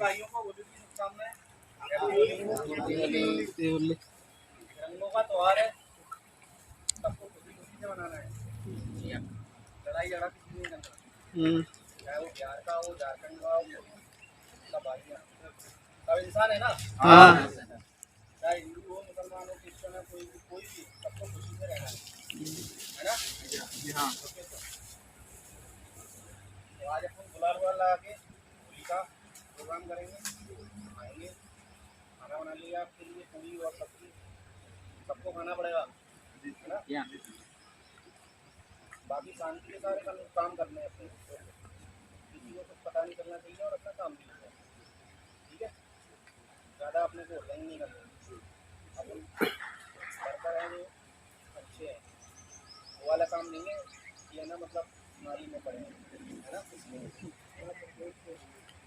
भाइयों को बोलो कि शुभकामनाएं। रंगों का त्योहार है, सबको खुशी खुशी से मनाना है। लड़ाई झगड़ा किसी नहीं करना, चाहे वो बिहार का हो, झारखंड का हो, सब भाई हैं। सब इंसान है ना। चाहे हिंदू हो, मुसलमान हो, क्रिश्चियन हो, कोई भी, सबको खुशी से रहना है ना। जी हाँ। तो आज अपन गुलाल वुलाल लगा के होली का प्रोग्राम करेंगे, आएंगे, खाना बना लिया आपके लिए, पूरी और सब्जी, सबको खाना पड़ेगा है ना। बाकी शांति के सारे काम करने हैं अपने, किसी को कुछ पता नहीं चलना चाहिए और अपना काम भी करना है, ठीक है। ज़्यादा अपने को होल्डिंग नहीं करना, अपन करता रहेंगे, अच्छे हैं। वो वाला काम नहीं है ये ना, मतलब नाली में पड़े है ना।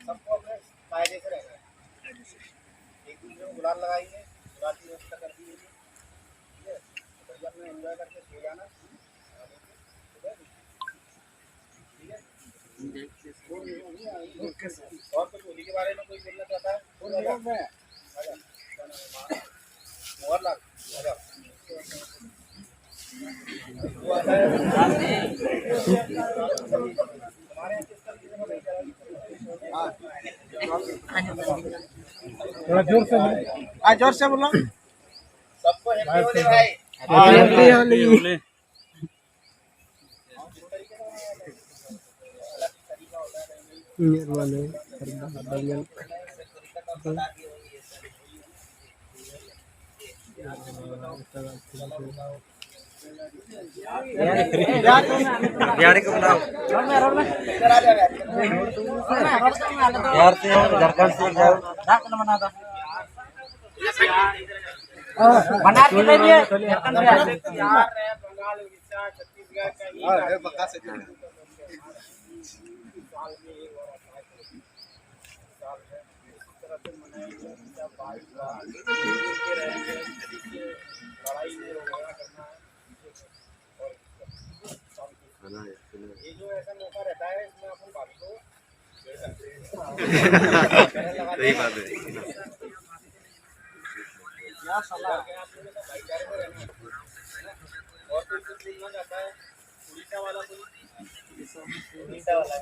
सबको अपने फायदे से रहना है, एक दूसरे को गुलाल लगाएंगे, गुलाल की व्यवस्था कर दी ठीक है। तो भैया अपना एंजॉय करके सो जाना, और कुछ होली के बारे में कोई बोलना चाहता है? मोहनलाल थोड़ा जोर से बोलो। जोर से बोलो। सबको हैप्पी होली भाई। हैप्पी होली। वाले बिहारी को बुलाओ यार, से झारखंड से जाओ बना था बना के ले लिए झारखंड से बंगाल, उड़ीसा, छत्तीसगढ़ का ही ये जो ऐसा मौका रहता है इसमें अपन भाभी को सही बात है यार, सलाह के आप लोगों का भाईचारे में रहना है ना। और कोई कुछ बोलना चाहता है? उड़ीसा वाला कोई, उड़ीसा वाला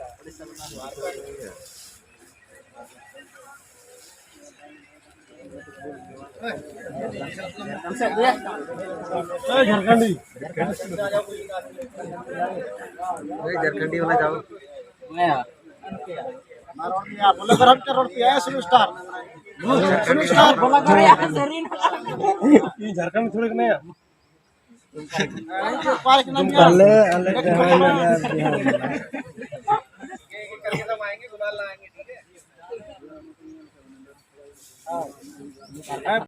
झारखंडी झारखंडी वाला जाओ बोला कर, हम रोड पे आए सुनो स्टार बोला कर यार। ये झारखंड थोड़े नहीं है पार्क नाम पहले अलग करके सब आएंगे, गुलाल लगाएंगे, ठीक है।